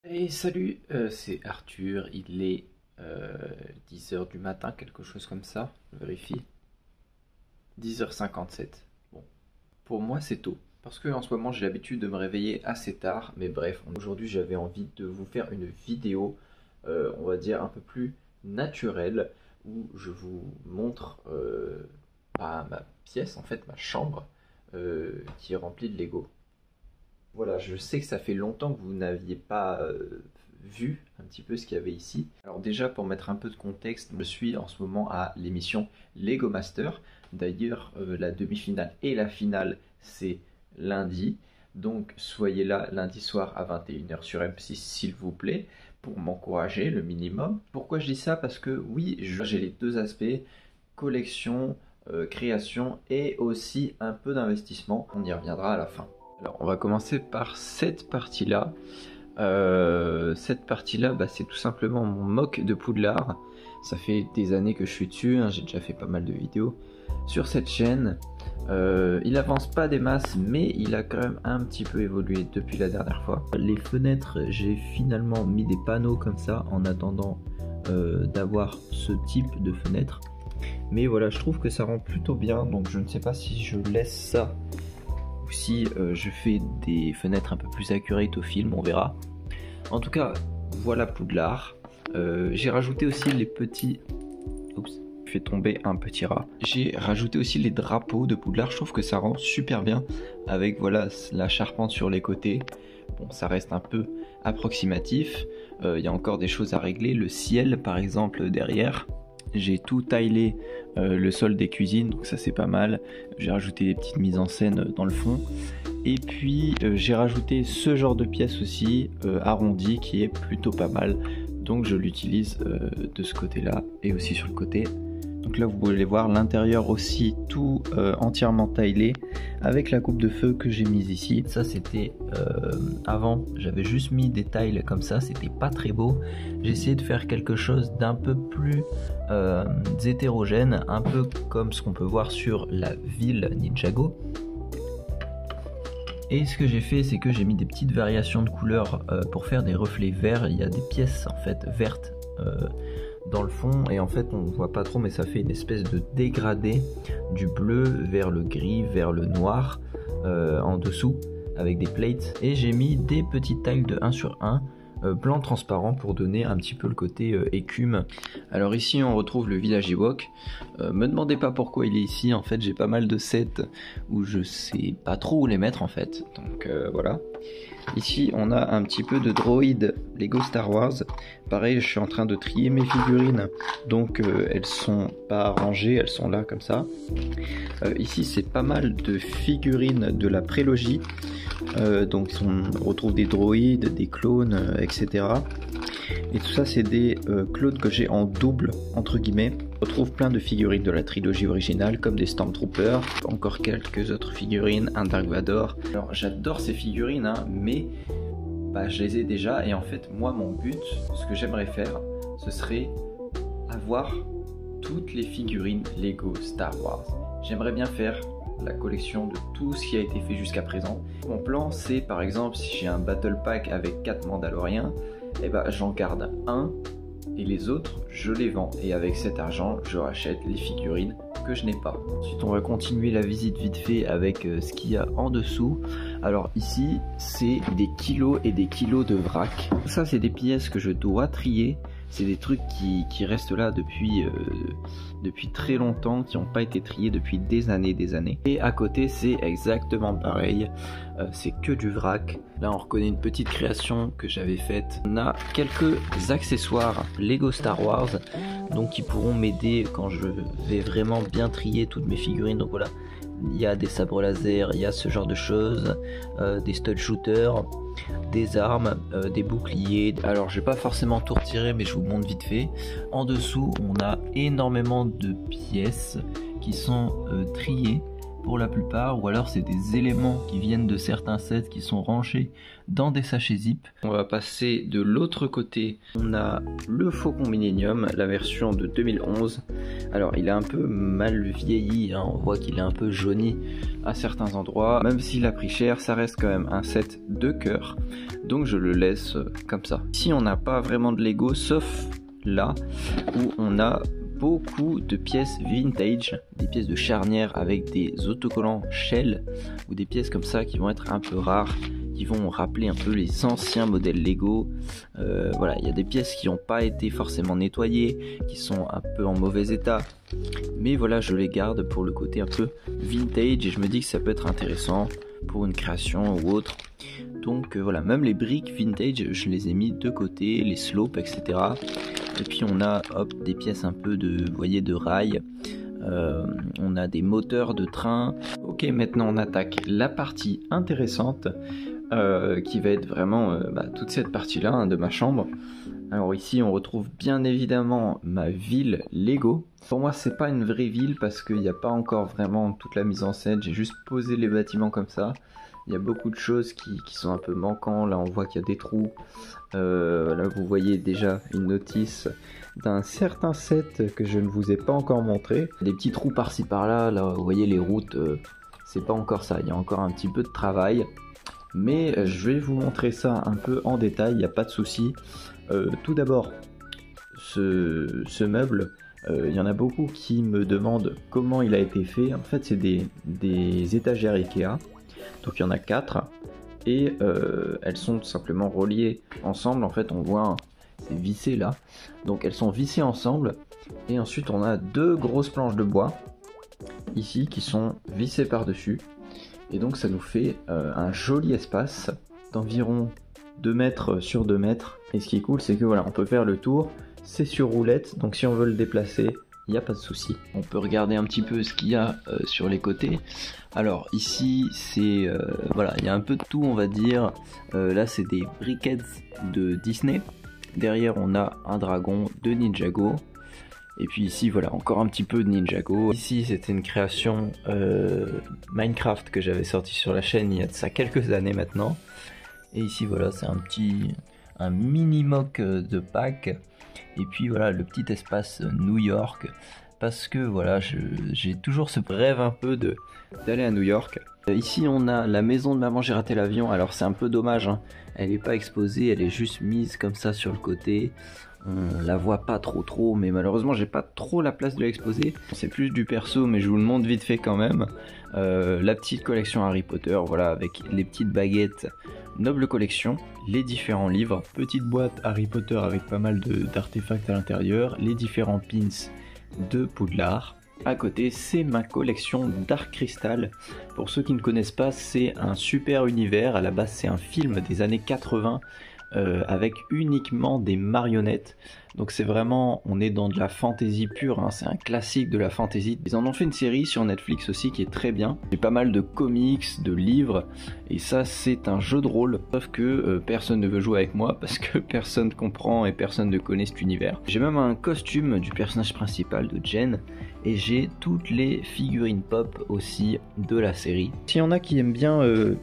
Et salut, c'est Arthur, il est 10 h du matin, quelque chose comme ça, je vérifie. 10 h 57. Bon, pour moi c'est tôt, parce que en ce moment j'ai l'habitude de me réveiller assez tard, mais bref, aujourd'hui j'avais envie de vous faire une vidéo, on va dire un peu plus naturelle, où je vous montre ma pièce, en fait ma chambre, qui est remplie de Lego. Voilà, je sais que ça fait longtemps que vous n'aviez pas vu un petit peu ce qu'il y avait ici. Alors déjà, pour mettre un peu de contexte, je suis en ce moment à l'émission Lego Master. D'ailleurs, la demi-finale et la finale, c'est lundi. Donc soyez là lundi soir à 21 h sur M6, s'il vous plaît, pour m'encourager le minimum. Pourquoi je dis ça? Parce que oui, j'ai les deux aspects, collection, création et aussi un peu d'investissement. On y reviendra à la fin. Alors on va commencer par cette partie-là. Cette partie-là, c'est tout simplement mon mock de Poudlard. Ça fait des années que je suis dessus, hein, j'ai déjà fait pas mal de vidéos sur cette chaîne. Il avance pas des masses, mais il a quand même un petit peu évolué depuis la dernière fois. Les fenêtres, j'ai finalement mis des panneaux comme ça en attendant d'avoir ce type de fenêtre. Mais voilà, je trouve que ça rend plutôt bien, donc je ne sais pas si je laisse ça ou si je fais des fenêtres un peu plus accurate au film, on verra. En tout cas, voilà Poudlard. J'ai rajouté aussi les petits... Oups, je fais tomber un petit rat. J'ai rajouté aussi les drapeaux de Poudlard, je trouve que ça rend super bien avec voilà la charpente sur les côtés. Bon, ça reste un peu approximatif, il y a encore des choses à régler, le ciel par exemple derrière. J'ai tout taillé le sol des cuisines, donc ça c'est pas mal. J'ai rajouté des petites mises en scène dans le fond. Et puis j'ai rajouté ce genre de pièce aussi, arrondi, qui est plutôt pas mal. Donc je l'utilise de ce côté-là et aussi sur le côté. Donc là vous pouvez voir l'intérieur aussi tout entièrement taillé avec la coupe de feu que j'ai mise ici. Ça c'était avant, j'avais juste mis des tiles comme ça, c'était pas très beau. J'ai essayé de faire quelque chose d'un peu plus hétérogène, un peu comme ce qu'on peut voir sur la ville Ninjago. Et ce que j'ai fait, c'est que j'ai mis des petites variations de couleurs pour faire des reflets verts. Il y a des pièces en fait vertes dans le fond et en fait on ne voit pas trop, mais ça fait une espèce de dégradé du bleu vers le gris, vers le noir en dessous avec des plates. Et j'ai mis des petites tiles de 1 sur 1 blanc transparent pour donner un petit peu le côté écume. Alors ici on retrouve le village Ewok. Me demandez pas pourquoi il est ici, en fait j'ai pas mal de sets où je sais pas trop où les mettre en fait, donc voilà. Ici on a un petit peu de droïdes Lego Star Wars. Pareil, je suis en train de trier mes figurines, donc elles sont pas rangées, elles sont là comme ça. Ici c'est pas mal de figurines de la prélogie. Donc on retrouve des droïdes, des clones, etc. Et tout ça c'est des clones que j'ai en double entre guillemets. On retrouve plein de figurines de la trilogie originale comme des Stormtroopers, encore quelques autres figurines, un Dark Vador. Alors j'adore ces figurines hein, mais je les ai déjà et en fait moi mon but, ce que j'aimerais faire, ce serait avoir toutes les figurines Lego Star Wars. J'aimerais bien faire la collection de tout ce qui a été fait jusqu'à présent. Mon plan c'est par exemple si j'ai un battle pack avec 4 Mandaloriens, j'en garde un et les autres je les vends et avec cet argent je rachète les figurines que je n'ai pas. Ensuite on va continuer la visite vite fait avec ce qu'il y a en dessous. Alors ici c'est des kilos et des kilos de vrac. Ça c'est des pièces que je dois trier. C'est des trucs qui restent là depuis très longtemps, qui n'ont pas été triés depuis des années. Et à côté c'est exactement pareil, c'est que du vrac. Là on reconnaît une petite création que j'avais faite. On a quelques accessoires Lego Star Wars, donc qui pourront m'aider quand je vais vraiment bien trier toutes mes figurines. Donc voilà, il y a des sabres laser, il y a ce genre de choses, des stud shooters, des armes, des boucliers. Alors je vais pas forcément tout retirer mais je vous montre vite fait. En dessous on a énormément de pièces qui sont triées pour la plupart, ou alors c'est des éléments qui viennent de certains sets qui sont rangés dans des sachets zip. On va passer de l'autre côté. On a le Faucon Millenium, la version de 2011. Alors il est un peu mal vieilli, hein. On voit qu'il est un peu jauni à certains endroits. Même s'il a pris cher, ça reste quand même un set de cœur. Donc je le laisse comme ça. Ici on n'a pas vraiment de Lego, sauf là où on a beaucoup de pièces vintage, des pièces de charnière avec des autocollants Shell ou des pièces comme ça qui vont être un peu rares, qui vont rappeler un peu les anciens modèles Lego. Voilà, il y a des pièces qui n'ont pas été forcément nettoyées, qui sont un peu en mauvais état, mais voilà, je les garde pour le côté un peu vintage et je me dis que ça peut être intéressant pour une création ou autre. Donc voilà, même les briques vintage, je les ai mis de côté, les slopes, etc. Et puis on a hop, des pièces un peu de, vous voyez, de rails. On a des moteurs de train. Ok, maintenant on attaque la partie intéressante qui va être vraiment toute cette partie-là, hein, de ma chambre. Alors ici on retrouve bien évidemment ma ville Lego. Pour moi c'est pas une vraie ville parce qu'il n'y a pas encore vraiment toute la mise en scène. J'ai juste posé les bâtiments comme ça. Il y a beaucoup de choses qui sont un peu manquantes. Là on voit qu'il y a des trous. Là vous voyez déjà une notice d'un certain set que je ne vous ai pas encore montré. Des petits trous par-ci par-là. Là vous voyez les routes, c'est pas encore ça. Il y a encore un petit peu de travail. Mais je vais vous montrer ça un peu en détail, il n'y a pas de souci. Tout d'abord, ce meuble, il y en a beaucoup qui me demandent comment il a été fait. En fait c'est des étagères Ikea. Donc il y en a 4 et elles sont tout simplement reliées ensemble. En fait on voit, c'est vissé là, donc elles sont vissées ensemble et ensuite on a 2 grosses planches de bois ici qui sont vissées par dessus et donc ça nous fait un joli espace d'environ 2 mètres sur 2 mètres. Et ce qui est cool c'est que voilà, on peut faire le tour, c'est sur roulette, donc si on veut le déplacer, il n'y a pas de souci. On peut regarder un petit peu ce qu'il y a sur les côtés. Alors ici c'est voilà, il y a un peu de tout on va dire. Là c'est des briquettes de Disney. Derrière on a un dragon de Ninjago. Et puis ici voilà, encore un petit peu de Ninjago. Ici c'était une création Minecraft que j'avais sorti sur la chaîne il y a de ça quelques années maintenant. Et ici voilà, c'est un mini mock de Pâques. Et puis voilà, le petit espace New York, parce que voilà, j'ai toujours ce rêve un peu d'aller à New York. Ici on a la maison de maman, j'ai raté l'avion. Alors c'est un peu dommage, hein. Elle n'est pas exposée, elle est juste mise comme ça sur le côté. On la voit pas trop, mais malheureusement j'ai pas trop la place de l'exposer. C'est plus du perso, mais je vous le montre vite fait quand même. La petite collection Harry Potter, voilà, avec les petites baguettes Noble Collection, les différents livres, petite boîte Harry Potter avec pas mal d'artefacts à l'intérieur, les différents pins de Poudlard. À côté, c'est ma collection Dark Crystal. Pour ceux qui ne connaissent pas, c'est un super univers. À la base, c'est un film des années 80 avec uniquement des marionnettes. Donc c'est vraiment, on est dans de la fantasy pure, hein. C'est un classique de la fantasy. Ils en ont fait une série sur Netflix aussi qui est très bien. J'ai pas mal de comics, de livres, et ça c'est un jeu de rôle. Sauf que personne ne veut jouer avec moi parce que personne comprend et personne ne connaît cet univers. J'ai même un costume du personnage principal de Jen, et j'ai toutes les figurines pop aussi de la série. S'il y en a qui aiment bien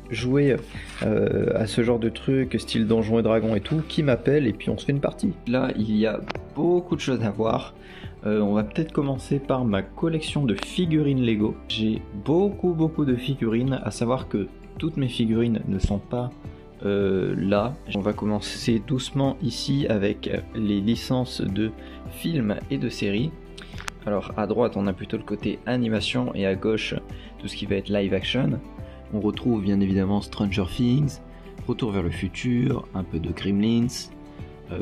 jouer à ce genre de truc, style Donjons et Dragons et tout, qui m'appelle et puis on se fait une partie. Là il y a beaucoup de choses à voir. On va peut-être commencer par ma collection de figurines Lego. J'ai beaucoup de figurines, à savoir que toutes mes figurines ne sont pas là. On va commencer doucement ici avec les licences de films et de séries. Alors à droite on a plutôt le côté animation et à gauche tout ce qui va être live action. On retrouve bien évidemment Stranger Things, Retour vers le futur, un peu de Gremlins,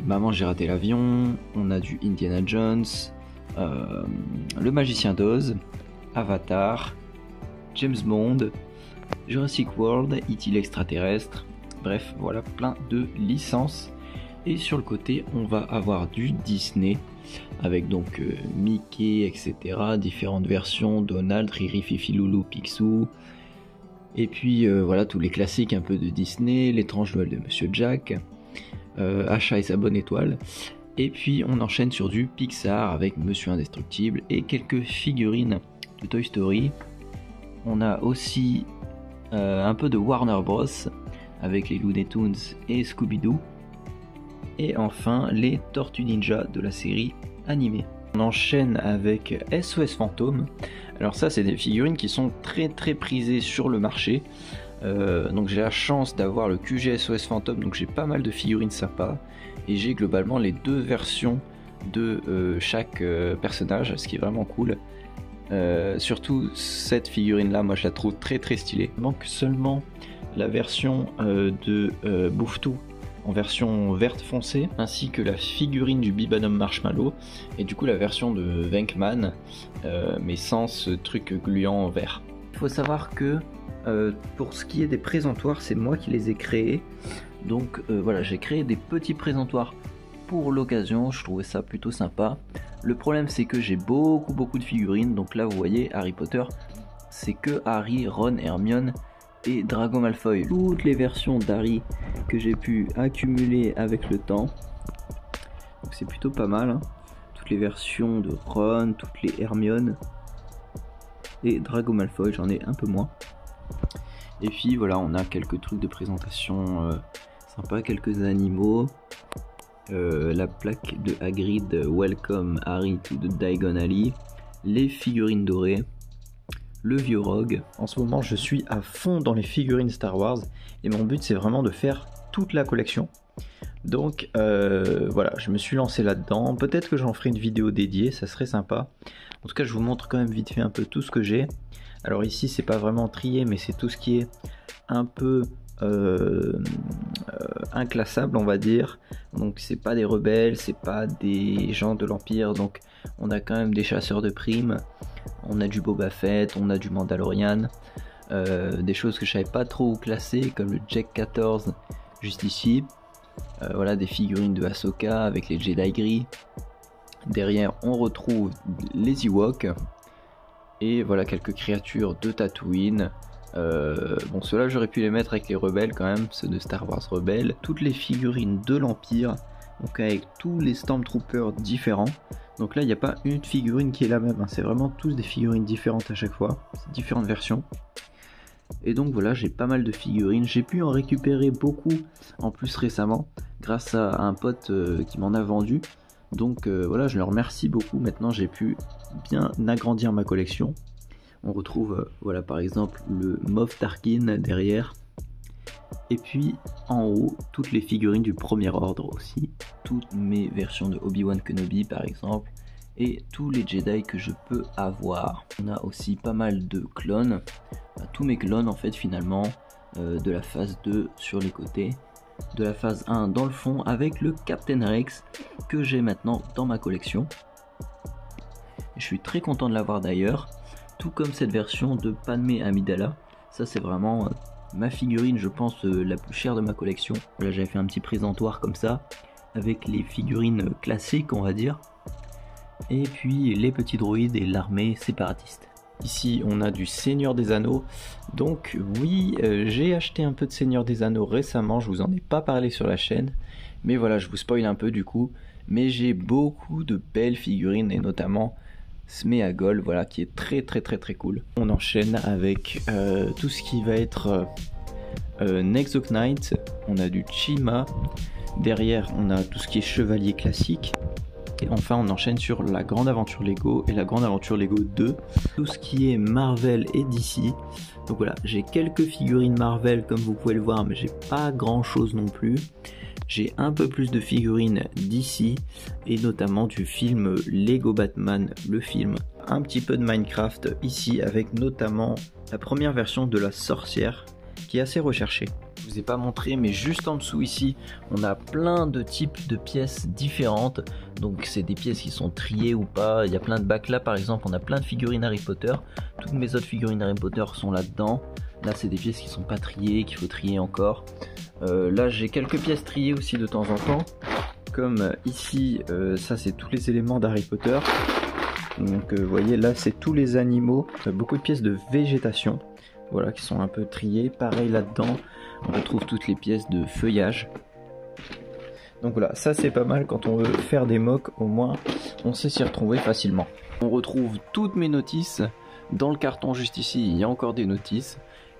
Maman j'ai raté l'avion, on a du Indiana Jones, Le Magicien d'Oz, Avatar, James Bond, Jurassic World, E.T. l'extraterrestre, bref voilà plein de licences. Et sur le côté on va avoir du Disney avec donc Mickey, etc. Différentes versions, Donald, Riri, Fifi, Loulou, Picsou. Et puis voilà tous les classiques un peu de Disney, L'étrange Noël de Monsieur Jack, Achat et sa bonne étoile. Et puis on enchaîne sur du Pixar avec Monsieur Indestructible et quelques figurines de Toy Story. On a aussi un peu de Warner Bros avec les Looney Tunes et Scooby-Doo. Et enfin les Tortues Ninja de la série animée. On enchaîne avec SOS Fantôme. Alors ça c'est des figurines qui sont très prisées sur le marché. Donc j'ai la chance d'avoir le QG SOS Fantôme, donc j'ai pas mal de figurines sympas. Et j'ai globalement les deux versions de chaque personnage, ce qui est vraiment cool. Surtout cette figurine là, moi je la trouve très stylée. Il manque seulement la version de Bouffe-Tout en version verte foncée, ainsi que la figurine du Bibanum Marshmallow, et du coup la version de Venkman, mais sans ce truc gluant vert. Il faut savoir que pour ce qui est des présentoirs, c'est moi qui les ai créés. Donc voilà, j'ai créé des petits présentoirs pour l'occasion, je trouvais ça plutôt sympa. Le problème c'est que j'ai beaucoup de figurines, donc là vous voyez Harry Potter, c'est que Harry, Ron, Hermione et Drago Malfoy. Toutes les versions d'Harry que j'ai pu accumuler avec le temps, donc c'est plutôt pas mal, hein. Toutes les versions de Ron, toutes les Hermione et Drago Malfoy, j'en ai un peu moins. Et puis voilà, on a quelques trucs de présentation sympa, quelques animaux. La plaque de Hagrid, Welcome Harry to the Diagon Alley, les figurines dorées, le vieux Rogue. En ce moment je suis à fond dans les figurines Star Wars et mon but c'est vraiment de faire toute la collection. Donc voilà, je me suis lancé là-dedans. Peut-être que j'en ferai une vidéo dédiée, ça serait sympa. En tout cas je vous montre quand même vite fait un peu tout ce que j'ai. Alors ici c'est pas vraiment trié, mais c'est tout ce qui est un peu inclassable on va dire. Donc c'est pas des rebelles, c'est pas des gens de l'Empire, donc on a quand même des chasseurs de primes, on a du Boba Fett, on a du Mandalorian, des choses que je savais pas trop où classer comme le Jack 14 juste ici. Voilà des figurines de Ahsoka avec les Jedi gris. Derrière on retrouve les Ewoks et voilà quelques créatures de Tatooine. Bon, ceux-là j'aurais pu les mettre avec les rebelles quand même, ceux de Star Wars rebelles. Toutes les figurines de l'Empire, donc avec tous les Stormtroopers différents. Donc là il n'y a pas une figurine qui est la même, hein. C'est vraiment tous des figurines différentes à chaque fois, c'est différentes versions. Et donc voilà, j'ai pas mal de figurines, j'ai pu en récupérer beaucoup en plus récemment, grâce à un pote qui m'en a vendu. Donc voilà, je le remercie beaucoup, maintenant j'ai pu bien agrandir ma collection. On retrouve voilà par exemple le Moff Tarkin derrière. Et puis en haut, toutes les figurines du Premier Ordre aussi. Toutes mes versions de Obi-Wan Kenobi par exemple. Et tous les Jedi que je peux avoir. On a aussi pas mal de clones. Tous mes clones en fait finalement. De la phase 2 sur les côtés. De la phase 1 dans le fond avec le Captain Rex que j'ai maintenant dans ma collection. Je suis très content de l'avoir d'ailleurs. Tout comme cette version de Padmé Amidala. Ça c'est vraiment ma figurine je pense la plus chère de ma collection. Là j'avais fait un petit présentoir comme ça avec les figurines classiques on va dire. Et puis les petits droïdes et l'armée séparatiste. Ici on a du Seigneur des Anneaux. Donc oui j'ai acheté un peu de Seigneur des Anneaux récemment. Je vous en ai pas parlé sur la chaîne. Mais voilà je vous spoil un peu du coup. Mais j'ai beaucoup de belles figurines et notamment Sméagol, voilà, qui est très cool. On enchaîne avec tout ce qui va être Nexo Knight, on a du Chima, derrière on a tout ce qui est chevalier classique, et enfin on enchaîne sur la Grande Aventure Lego et la Grande Aventure Lego 2, tout ce qui est Marvel et DC. Donc voilà, j'ai quelques figurines Marvel comme vous pouvez le voir, mais j'ai pas grand chose non plus. J'ai un peu plus de figurines d'ici et notamment du film Lego Batman, le film. Un petit peu de Minecraft ici avec notamment la première version de la sorcière qui est assez recherchée. Je vous ai pas montré mais juste en dessous ici on a plein de types de pièces différentes. Donc c'est des pièces qui sont triées ou pas. Il y a plein de bacs là par exemple, on a plein de figurines Harry Potter. Toutes mes autres figurines Harry Potter sont là-dedans. Là c'est des pièces qui sont pas triées, qu'il faut trier encore. Là j'ai quelques pièces triées aussi de temps en temps. Comme ici, ça c'est tous les éléments d'Harry Potter. Donc vous voyez là c'est tous les animaux, beaucoup de pièces de végétation. Voilà qui sont un peu triées. Pareil là-dedans, on retrouve toutes les pièces de feuillage. Donc voilà, ça c'est pas mal quand on veut faire des mocks, au moins on sait s'y retrouver facilement. On retrouve toutes mes notices Dans le carton juste ici, il y a encore des notices.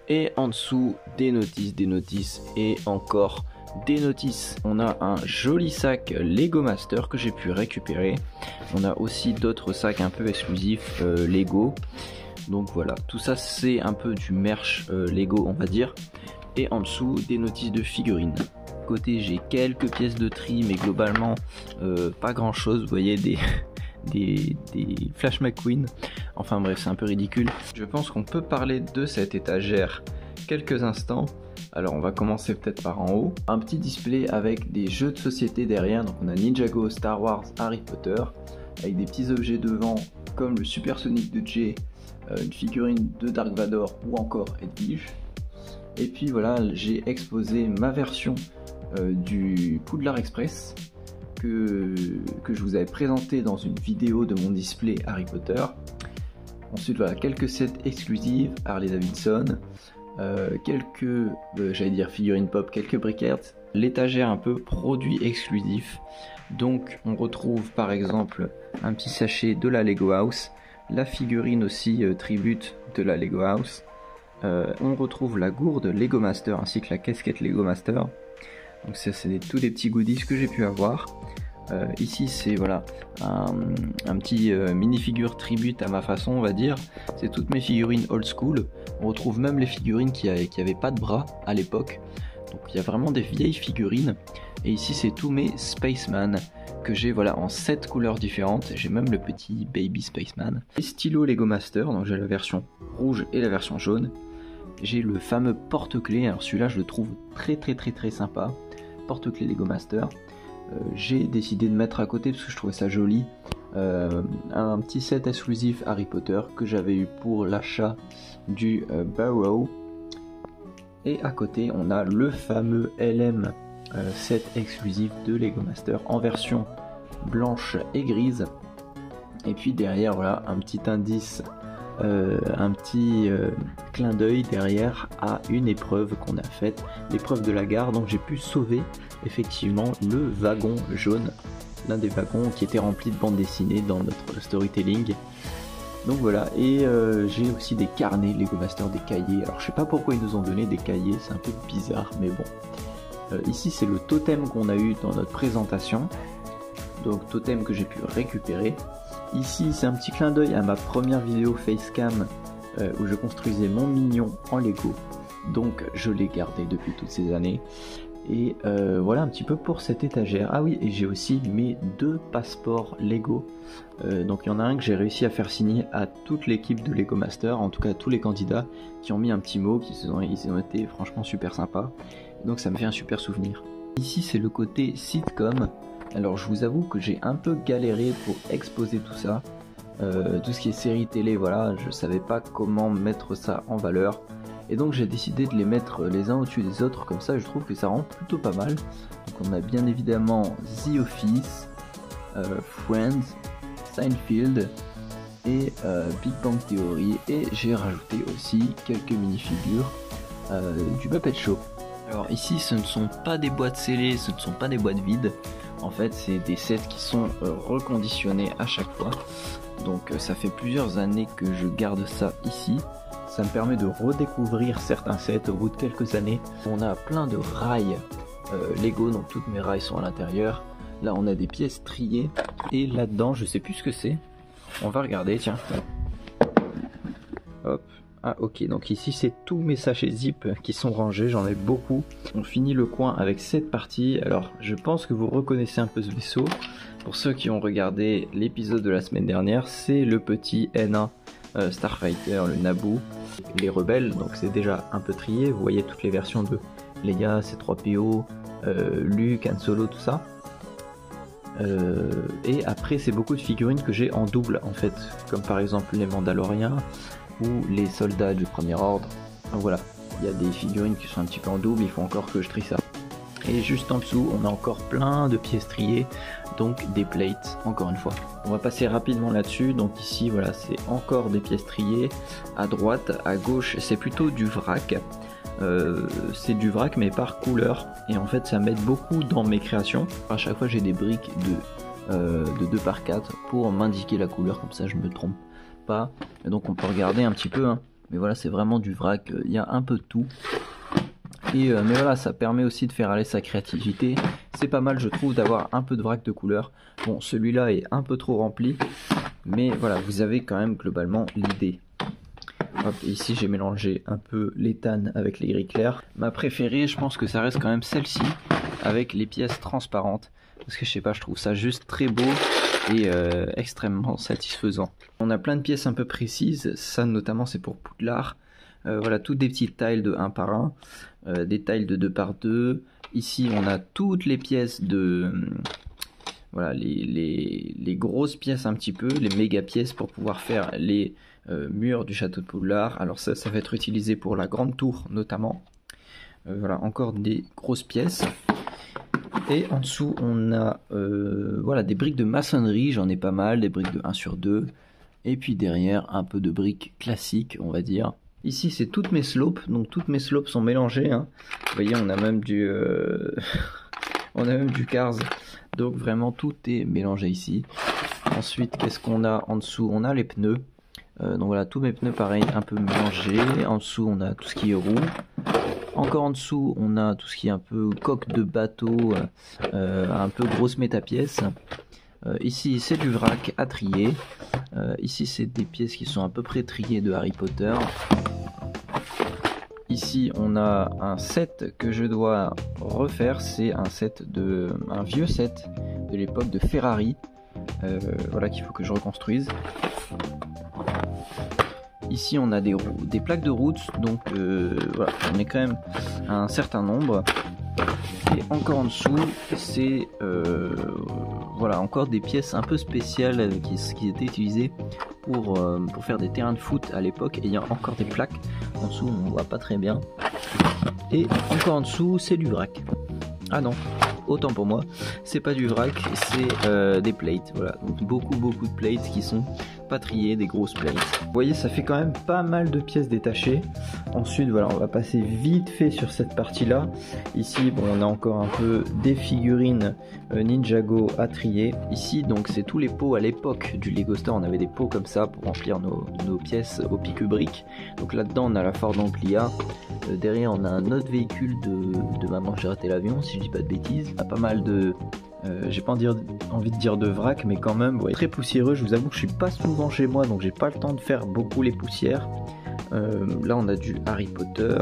Et en dessous, des notices et encore des notices. On a un joli sac Lego Master que j'ai pu récupérer. On a aussi d'autres sacs un peu exclusifs Lego. Donc voilà, tout ça c'est un peu du merch Lego on va dire. Et en dessous, des notices de figurines. Côté, j'ai quelques pièces de tri, mais globalement pas grand chose. Vous voyez, des Flash McQueen. Enfin bref, c'est un peu ridicule. Je pense qu'on peut parler de cette étagère quelques instants. Alors on va commencer peut-être par en haut. Un petit display avec des jeux de société derrière. Donc on a Ninjago, Star Wars, Harry Potter. Avec des petits objets devant comme le Supersonic de Jay, une figurine de Dark Vador ou encore Edwige. Et puis voilà, j'ai exposé ma version du Poudlard Express que je vous avais présenté dans une vidéo de mon display Harry Potter. Ensuite voilà, quelques sets exclusives Harley Davidson, quelques j'allais dire figurines pop, quelques briquettes, l'étagère un peu produits exclusifs. Donc on retrouve par exemple un petit sachet de la Lego House, la figurine aussi tribute de la Lego House. On retrouve la gourde Lego Master ainsi que la casquette Lego Master. Donc ça c'est tous les petits goodies que j'ai pu avoir. Ici c'est voilà un petit mini-figure tribute à ma façon on va dire. C'est toutes mes figurines old school. On retrouve même les figurines qui avaient pas de bras à l'époque. Donc il y a vraiment des vieilles figurines. Et ici c'est tous mes Spaceman que j'ai voilà en 7 couleurs différentes. J'ai même le petit Baby Spaceman. Les stylos Lego Master, donc j'ai la version rouge et la version jaune. J'ai le fameux porte-clés, alors celui-là je le trouve très sympa. Porte-clés Lego Master. J'ai décidé de mettre à côté parce que je trouvais ça joli. Un petit set exclusif Harry Potter que j'avais eu pour l'achat du Barrow. Et à côté on a le fameux LM set exclusif de Lego Master en version blanche et grise. Et puis derrière voilà un petit indice, un petit clin d'œil derrière à une épreuve qu'on a faite, l'épreuve de la gare. Donc j'ai pu sauver effectivement le wagon jaune, l'un des wagons qui était rempli de bandes dessinées dans notre storytelling. Donc voilà, et j'ai aussi des carnets Lego Master, des cahiers. Alors je sais pas pourquoi ils nous ont donné des cahiers, c'est un peu bizarre, mais bon. Ici c'est le totem qu'on a eu dans notre présentation, donc totem que j'ai pu récupérer. Ici c'est un petit clin d'œil à ma première vidéo facecam où je construisais mon mignon en Lego, donc je l'ai gardé depuis toutes ces années. Et voilà un petit peu pour cette étagère. Ah oui, et j'ai aussi mes 2 passeports Lego. Donc il y en a un que j'ai réussi à faire signer à toute l'équipe de Lego Master, en tout cas à tous les candidats qui ont mis un petit mot, ils ont été franchement super sympas. Donc ça me fait un super souvenir. Ici c'est le côté sitcom. Alors je vous avoue que j'ai un peu galéré pour exposer tout ça. Tout ce qui est série télé, voilà, je savais pas comment mettre ça en valeur. Et donc j'ai décidé de les mettre les uns au-dessus des autres, comme ça je trouve que ça rend plutôt pas mal. Donc on a bien évidemment The Office, Friends, Seinfeld et Big Bang Theory. Et j'ai rajouté aussi quelques mini-figures du Muppet Show. Alors ici ce ne sont pas des boîtes scellées, ce ne sont pas des boîtes vides. En fait c'est des sets qui sont reconditionnés à chaque fois. Donc ça fait plusieurs années que je garde ça ici. Ça me permet de redécouvrir certains sets au bout de quelques années. On a plein de rails Lego, donc toutes mes rails sont à l'intérieur. Là on a des pièces triées. Et là-dedans, je sais plus ce que c'est. On va regarder, tiens. Hop. Ah ok, donc ici c'est tous mes sachets zip qui sont rangés, j'en ai beaucoup. On finit le coin avec cette partie. Alors je pense que vous reconnaissez un peu ce vaisseau. Pour ceux qui ont regardé l'épisode de la semaine dernière, c'est le petit N1 Starfighter, le Naboo, les rebelles, donc c'est déjà un peu trié. Vous voyez toutes les versions de Leia, C3PO, Luke, Han Solo, tout ça. Et après c'est beaucoup de figurines que j'ai en double en fait, comme par exemple les Mandaloriens ou les soldats du Premier Ordre. Donc voilà, il y a des figurines qui sont un petit peu en double, il faut encore que je trie ça. Et juste en dessous on a encore plein de pièces triées, donc des plates encore une fois. On va passer rapidement là-dessus. Donc ici voilà, c'est encore des pièces triées. À droite, à gauche c'est plutôt du vrac. C'est du vrac mais par couleur, et en fait ça m'aide beaucoup dans mes créations. À chaque fois j'ai des briques de 2 par 4 pour m'indiquer la couleur, comme ça je me trompe pas, et donc on peut regarder un petit peu, hein. Mais voilà, c'est vraiment du vrac, il y a un peu de tout. Mais voilà, ça permet aussi de faire aller sa créativité. C'est pas mal, je trouve, d'avoir un peu de vrac de couleur. Bon, celui-là est un peu trop rempli, mais voilà, vous avez quand même globalement l'idée. Hop, ici j'ai mélangé un peu l'éthane avec les gris clairs. Ma préférée, je pense que ça reste quand même celle-ci, avec les pièces transparentes. Parce que je sais pas, je trouve ça juste très beau et extrêmement satisfaisant. On a plein de pièces un peu précises, ça notamment c'est pour Poudlard. Voilà, toutes des petites tiles de 1 par 1, des tiles de 2 par 2. Ici on a toutes les pièces de... voilà, les grosses pièces un petit peu, les méga pièces pour pouvoir faire les murs du château de Poudlard. Alors ça va être utilisé pour la grande tour notamment. Voilà, encore des grosses pièces. Et en dessous on a voilà, des briques de maçonnerie, j'en ai pas mal, des briques de 1 sur 2. Et puis derrière un peu de briques classiques, on va dire. Ici c'est toutes mes slopes, donc toutes mes slopes sont mélangées, hein. Vous voyez, on a même du on a même du Cars, donc vraiment tout est mélangé ici. Ensuite, qu'est-ce qu'on a en dessous? On a les pneus, donc voilà, tous mes pneus pareil, un peu mélangés. En dessous on a tout ce qui est roue. Encore en dessous on a tout ce qui est un peu coque de bateau, un peu grosse métapièce. Ici c'est du vrac à trier. Ici c'est des pièces qui sont à peu près triées de Harry Potter. Ici on a un set que je dois refaire, c'est un vieux set de l'époque de Ferrari, voilà, qu'il faut que je reconstruise. Ici on a des plaques de route, donc voilà, on est quand même un certain nombre. Et encore en dessous c'est voilà, encore des pièces un peu spéciales qui étaient utilisées pour faire des terrains de foot à l'époque, et il y a encore des plaques en dessous, on voit pas très bien. Et encore en dessous c'est du vrac. Ah non, autant pour moi, c'est pas du vrac, c'est des plates. Voilà, donc beaucoup de plates qui sont pas triées, des grosses plates. Vous voyez, ça fait quand même pas mal de pièces détachées. Ensuite voilà, on va passer vite fait sur cette partie là. Ici bon, on a encore un peu des figurines Ninjago à trier. Ici donc c'est tous les pots à l'époque du Lego Store, on avait des pots comme ça pour remplir nos pièces au pique-brique. Donc là-dedans on a la Ford Amplia. Derrière on a un autre véhicule de Maman j'ai raté l'avion, si je dis pas de bêtises. On a pas mal de... j'ai pas envie de dire de vrac, mais quand même, ouais, très poussiéreux. Je vous avoue que je suis pas souvent chez moi, donc j'ai pas le temps de faire beaucoup les poussières. Là on a du Harry Potter,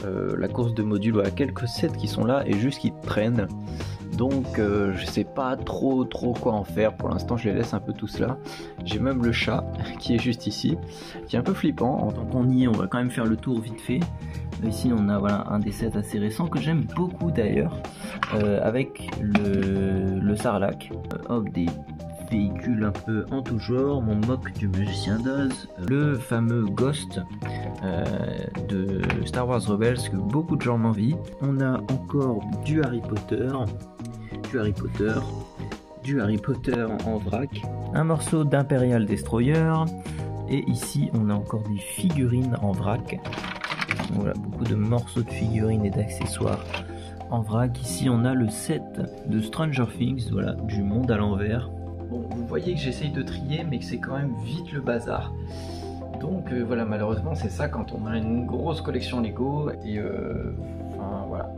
la course de modules, voilà, quelques sets qui sont là et juste qui traînent. Donc je sais pas trop quoi en faire. Pour l'instant je les laisse un peu tous là. J'ai même le chat qui est juste ici, qui est un peu flippant. En tant qu'on y est, on va quand même faire le tour vite fait. Ici on a voilà, un des sets assez récents que j'aime beaucoup d'ailleurs, avec le Sarlacc. Hop, des véhicules un peu en tout genre, mon mock du magicien d'Oz, le fameux Ghost de Star Wars Rebels que beaucoup de gens m'envient. On a encore du Harry Potter, en vrac, un morceau d'Imperial Destroyer, et ici on a encore des figurines en vrac. Voilà, beaucoup de morceaux de figurines et d'accessoires en vrac. Ici on a le set de Stranger Things, voilà, du monde à l'envers. Bon, vous voyez que j'essaye de trier, mais que c'est quand même vite le bazar. Donc voilà, malheureusement c'est ça quand on a une grosse collection Lego, et enfin voilà,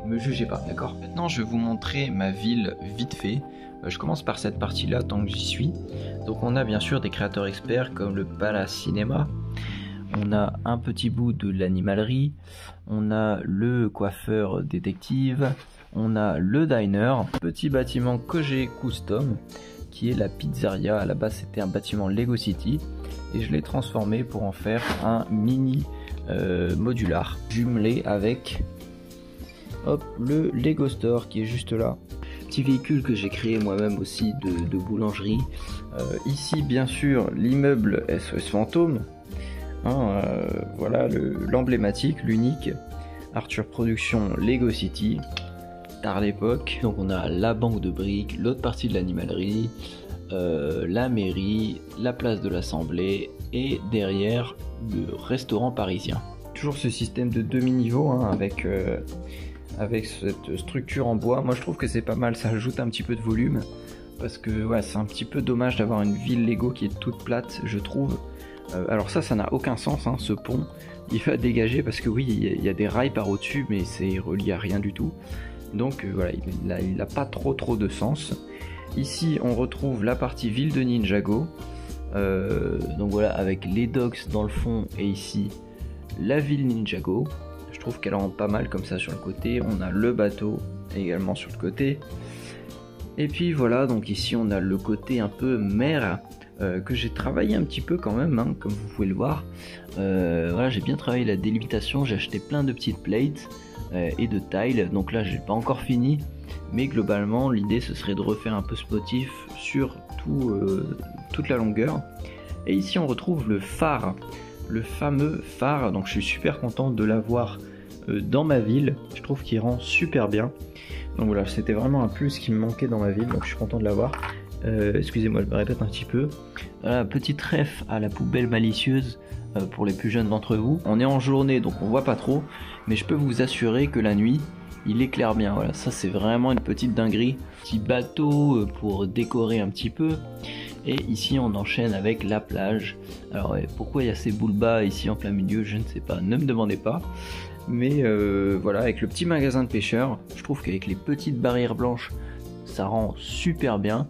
me jugez pas, d'accord? Maintenant je vais vous montrer ma ville vite fait. Je commence par cette partie là tant que j'y suis. Donc on a bien sûr des créateurs experts comme le Palace Cinéma. On a un petit bout de l'animalerie, on a le coiffeur détective, on a le diner, petit bâtiment que j'ai custom, qui est la pizzeria. À la base c'était un bâtiment Lego City, et je l'ai transformé pour en faire un mini modular, jumelé avec hop, le Lego Store qui est juste là. Petit véhicule que j'ai créé moi-même aussi de boulangerie. Ici bien sûr l'immeuble SOS Fantôme. Voilà l'emblématique, l'unique Arthur Productions Lego City, tard l'époque. Donc on a la banque de briques, l'autre partie de l'animalerie, la mairie, la place de l'Assemblée, et derrière le restaurant parisien. Toujours ce système de demi-niveau, hein, avec cette structure en bois. Moi je trouve que c'est pas mal, ça ajoute un petit peu de volume. parce que ouais, c'est un petit peu dommage d'avoir une ville Lego qui est toute plate, je trouve. Alors ça n'a aucun sens, hein, ce pont. Il va dégager parce que oui, il y a des rails par au-dessus, mais c'est relié à rien du tout. Donc voilà, il n'a pas trop de sens. Ici, on retrouve la partie ville de Ninjago. Donc voilà, avec les docks dans le fond et ici la ville Ninjago. Je trouve qu'elle rend pas mal comme ça sur le côté. On a le bateau également sur le côté. Et puis voilà, donc ici on a le côté un peu mer. Que j'ai travaillé un petit peu quand même, hein, comme vous pouvez le voir. Voilà, j'ai bien travaillé la délimitation, j'ai acheté plein de petites plates et de tiles, donc là j'ai pas encore fini, mais globalement l'idée ce serait de refaire un peu ce motif sur toute la longueur. Et ici on retrouve le phare, le fameux phare, donc je suis super content de l'avoir dans ma ville, je trouve qu'il rend super bien. Donc voilà, c'était vraiment un plus qui me manquait dans ma ville, donc je suis content de l'avoir. Excusez-moi, je me répète un petit peu. Voilà, petite ref à la poubelle malicieuse pour les plus jeunes d'entre vous. On est en journée donc on voit pas trop, mais je peux vous assurer que la nuit il éclaire bien. Voilà, ça c'est vraiment une petite dinguerie. Petit bateau pour décorer un petit peu. Et ici on enchaîne avec la plage. Alors pourquoi il y a ces boules bas ici en plein milieu, je ne sais pas, ne me demandez pas. Mais voilà, avec le petit magasin de pêcheurs, je trouve qu'avec les petites barrières blanches, ça rend super bien.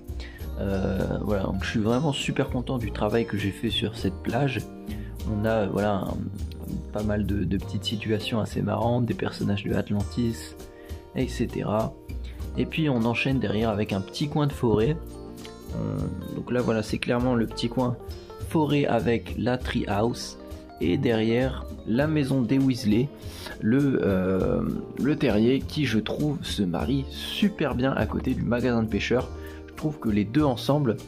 Voilà, donc je suis vraiment super content du travail que j'ai fait sur cette plage. On a voilà pas mal de petites situations assez marrantes, des personnages de Atlantis, etc. Et puis on enchaîne derrière avec un petit coin de forêt. Donc là voilà, c'est clairement le petit coin forêt avec la tree house. Et derrière la maison des Weasley, le terrier qui je trouve se marie super bien à côté du magasin de pêcheurs. Je trouve que les deux ensemble,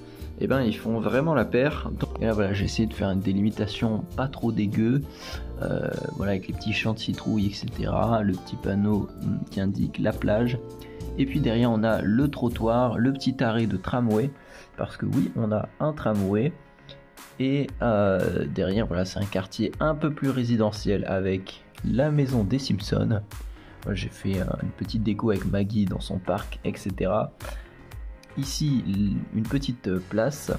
eh ben, ils font vraiment la paire. Et là voilà, j'ai essayé de faire une délimitation pas trop dégueu, voilà, avec les petits champs de citrouilles, etc. Le petit panneau qui indique la plage. Et puis derrière on a le trottoir, le petit arrêt de tramway, parce que oui, on a un tramway. Et derrière voilà, c'est un quartier un peu plus résidentiel avec la maison des Simpsons. Voilà, j'ai fait une petite déco avec Maggie dans son parc, etc. Ici une petite place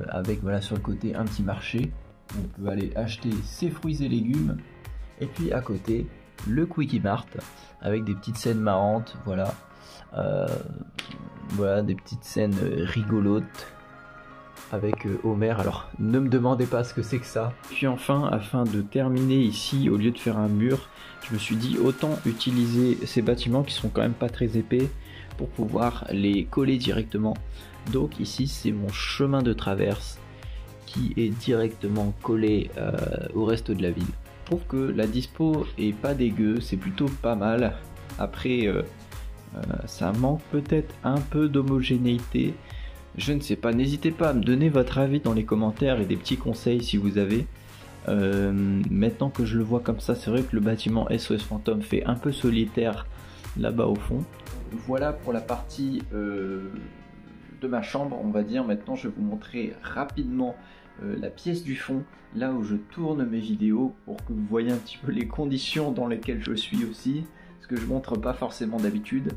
avec voilà, sur le côté un petit marché où on peut aller acheter ses fruits et légumes. Et puis à côté le Quickie Mart avec des petites scènes marrantes, voilà, voilà, des petites scènes rigolotes avec Homer. Alors ne me demandez pas ce que c'est que ça. Puis enfin, afin de terminer ici, au lieu de faire un mur, je me suis dit autant utiliser ces bâtiments qui sont quand même pas très épais pour pouvoir les coller directement. Donc ici c'est mon chemin de traverse qui est directement collé au reste de la ville. Je trouve que la dispo est pas dégueu, c'est plutôt pas mal. Après ça manque peut-être un peu d'homogénéité. Je ne sais pas, n'hésitez pas à me donner votre avis dans les commentaires et des petits conseils si vous avez. Maintenant que je le vois comme ça, c'est vrai que le bâtiment SOS Fantôme fait un peu solitaire là-bas au fond. Voilà pour la partie de ma chambre, on va dire. Maintenant je vais vous montrer rapidement la pièce du fond, là où je tourne mes vidéos, pour que vous voyez un petit peu les conditions dans lesquelles je suis aussi, ce que je montre pas forcément d'habitude.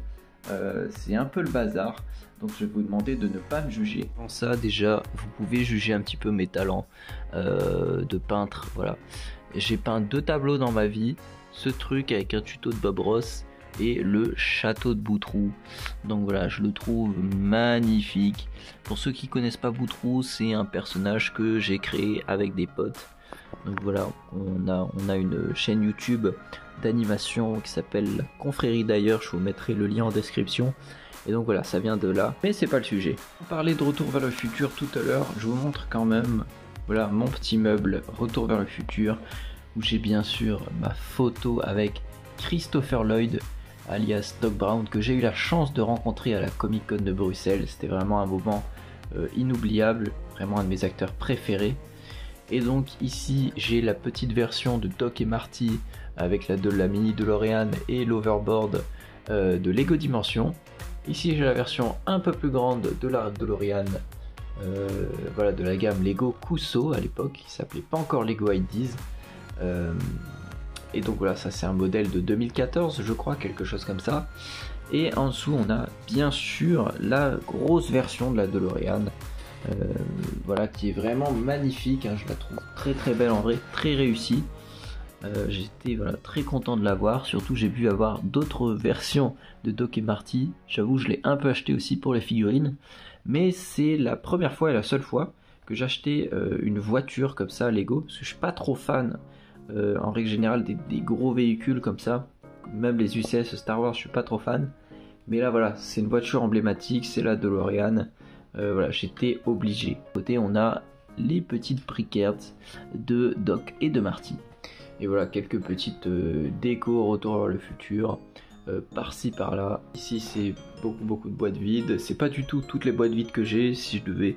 C'est un peu le bazar, donc je vais vous demander de ne pas me juger. Avant ça, déjà, vous pouvez juger un petit peu mes talents de peintre. Voilà, j'ai peint 2 tableaux dans ma vie, ce truc avec un tuto de Bob Ross et le château de Boutroux. Donc voilà, je le trouve magnifique. Pour ceux qui connaissent pas Boutroux, c'est un personnage que j'ai créé avec des potes. Donc voilà, on a une chaîne YouTube d'animation qui s'appelle Confrérie d'ailleurs, je vous mettrai le lien en description. Et donc voilà, ça vient de là, mais c'est pas le sujet. On parlait de Retour vers le futur tout à l'heure, je vous montre quand même, voilà, mon petit meuble Retour vers le futur, où j'ai bien sûr ma photo avec Christopher Lloyd, alias Doc Brown, que j'ai eu la chance de rencontrer à la Comic Con de Bruxelles. C'était vraiment un moment inoubliable, vraiment un de mes acteurs préférés. Et donc ici j'ai la petite version de Doc et Marty avec la mini DeLorean et l'overboard de Lego Dimension. Ici j'ai la version un peu plus grande de la DeLorean, voilà, de la gamme Lego Kuso à l'époque, qui s'appelait pas encore Lego Ideas. Et donc voilà, ça c'est un modèle de 2014 je crois, quelque chose comme ça. Et en dessous on a bien sûr la grosse version de la DeLorean, voilà, qui est vraiment magnifique, hein. Je la trouve très très belle en vrai, très réussie. J'étais voilà, très content de l'avoir, surtout j'ai pu avoir d'autres versions de Doc et Marty. J'avoue, je l'ai un peu acheté aussi pour les figurines, mais c'est la première fois et la seule fois que j'achetais une voiture comme ça Lego, parce que je suis pas trop fan en règle générale des gros véhicules comme ça, même les UCS Star Wars, je suis pas trop fan, mais là voilà, c'est une voiture emblématique, c'est la DeLorean. Voilà, j'étais obligé. À côté on a les petites briquettes de Doc et de Marty. Et voilà, quelques petites décos Retour vers le futur, par-ci par-là. Ici c'est beaucoup de boîtes vides. C'est pas du tout toutes les boîtes vides que j'ai. Si je devais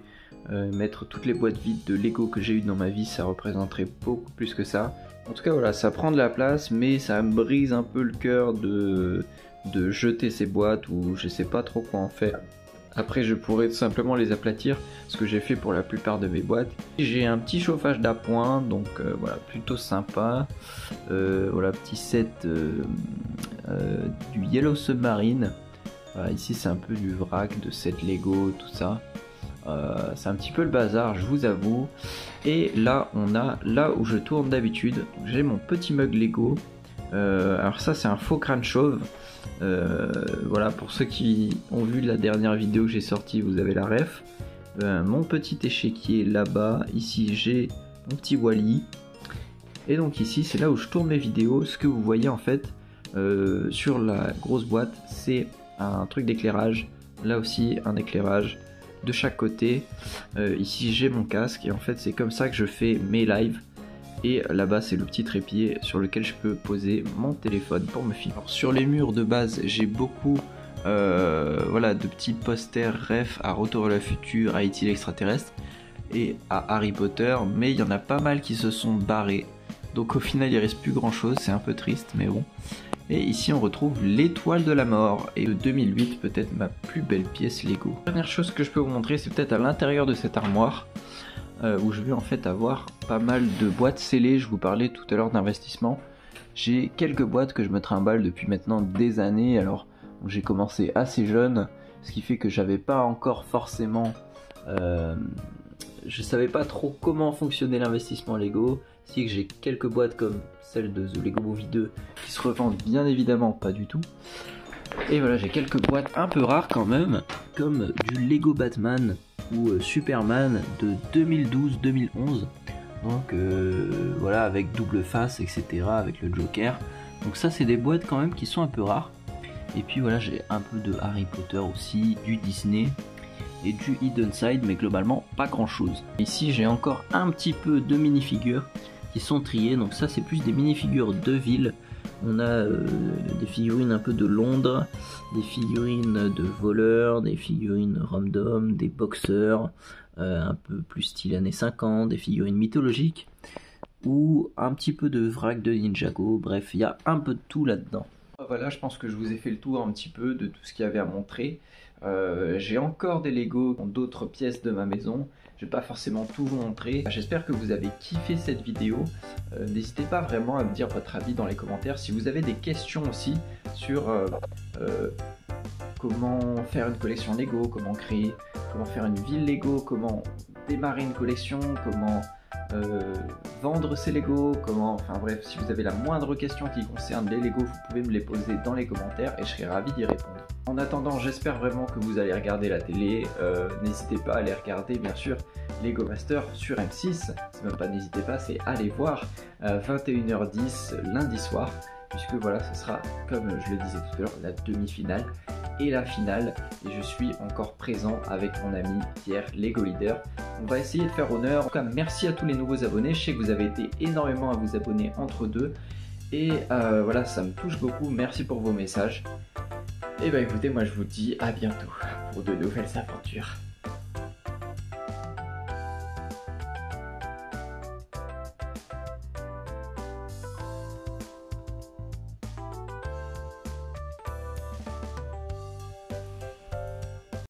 mettre toutes les boîtes vides de Lego que j'ai eu dans ma vie, ça représenterait beaucoup plus que ça. En tout cas voilà, ça prend de la place, mais ça me brise un peu le cœur de jeter ces boîtes, ou je sais pas trop quoi en faire. Après je pourrais tout simplement les aplatir, ce que j'ai fait pour la plupart de mes boîtes. J'ai un petit chauffage d'appoint, donc voilà, plutôt sympa. Voilà, petit set du Yellow Submarine. Voilà, ici c'est un peu du vrac, de set Lego, tout ça. C'est un petit peu le bazar, je vous avoue. Et là on a, là où je tourne d'habitude, j'ai mon petit mug Lego. Alors ça c'est un faux crâne chauve. Voilà, pour ceux qui ont vu la dernière vidéo que j'ai sortie, vous avez la ref. Mon petit échiquier là-bas, ici j'ai mon petit Wally. Et donc ici c'est là où je tourne mes vidéos. Ce que vous voyez en fait sur la grosse boîte, c'est un truc d'éclairage. Là aussi un éclairage de chaque côté. Ici j'ai mon casque, et en fait c'est comme ça que je fais mes lives. Et là-bas c'est le petit trépied sur lequel je peux poser mon téléphone pour me filmer. Alors, sur les murs de base j'ai beaucoup voilà, de petits posters ref à Retour vers le futur, à E.T. l'extraterrestre et à Harry Potter, mais il y en a pas mal qui se sont barrés. Donc au final il reste plus grand chose, c'est un peu triste mais bon. Et ici on retrouve l'étoile de la mort, et de 2008 peut-être ma plus belle pièce Lego. La dernière chose que je peux vous montrer, c'est peut-être à l'intérieur de cette armoire. Où je vais en fait avoir pas mal de boîtes scellées. Je vous parlais tout à l'heure d'investissement. J'ai quelques boîtes que je me trimballe depuis maintenant des années. Alors j'ai commencé assez jeune, ce qui fait que j'avais pas encore forcément je savais pas trop comment fonctionnait l'investissement Lego. Si que j'ai quelques boîtes comme celle de The Lego Movie 2 qui se revendent bien évidemment pas du tout. Et voilà, j'ai quelques boîtes un peu rares quand même, comme du Lego Batman ou Superman de 2012-2011, donc voilà, avec double face, etc., avec le Joker. Donc ça c'est des boîtes quand même qui sont un peu rares. Et puis voilà, j'ai un peu de Harry Potter aussi, du Disney et du Hidden Side, mais globalement pas grand chose. Ici j'ai encore un petit peu de minifigures qui sont triées, donc ça c'est plus des minifigures de ville. On a des figurines un peu de Londres, des figurines de voleurs, des figurines random, des boxeurs, un peu plus style années 50, des figurines mythologiques, ou un petit peu de vrac de Ninjago. Bref, il y a un peu de tout là-dedans. Voilà, je pense que je vous ai fait le tour un petit peu de tout ce qu'il y avait à montrer. J'ai encore des Lego dans d'autres pièces de ma maison. Je vais pas forcément tout vous montrer. J'espère que vous avez kiffé cette vidéo. N'hésitez pas vraiment à me dire votre avis dans les commentaires. Si vous avez des questions aussi sur comment faire une collection Lego, comment faire une ville Lego, comment démarrer une collection, comment vendre ses Lego, enfin bref, si vous avez la moindre question qui concerne les Lego, vous pouvez me les poser dans les commentaires et je serai ravi d'y répondre. En attendant, j'espère vraiment que vous allez regarder la télé. N'hésitez pas à aller regarder bien sûr Lego Master sur M6. C'est même pas n'hésitez pas, c'est aller voir 21h10 lundi soir, puisque voilà, ce sera, comme je le disais tout à l'heure, la demi-finale et la finale, et je suis encore présent avec mon ami Pierre, Lego Leader. On va essayer de faire honneur. En tout cas, merci à tous les nouveaux abonnés. Je sais que vous avez été énormément à vous abonner entre deux, et voilà, ça me touche beaucoup. Merci pour vos messages. Et bah écoutez, moi je vous dis à bientôt pour de nouvelles aventures.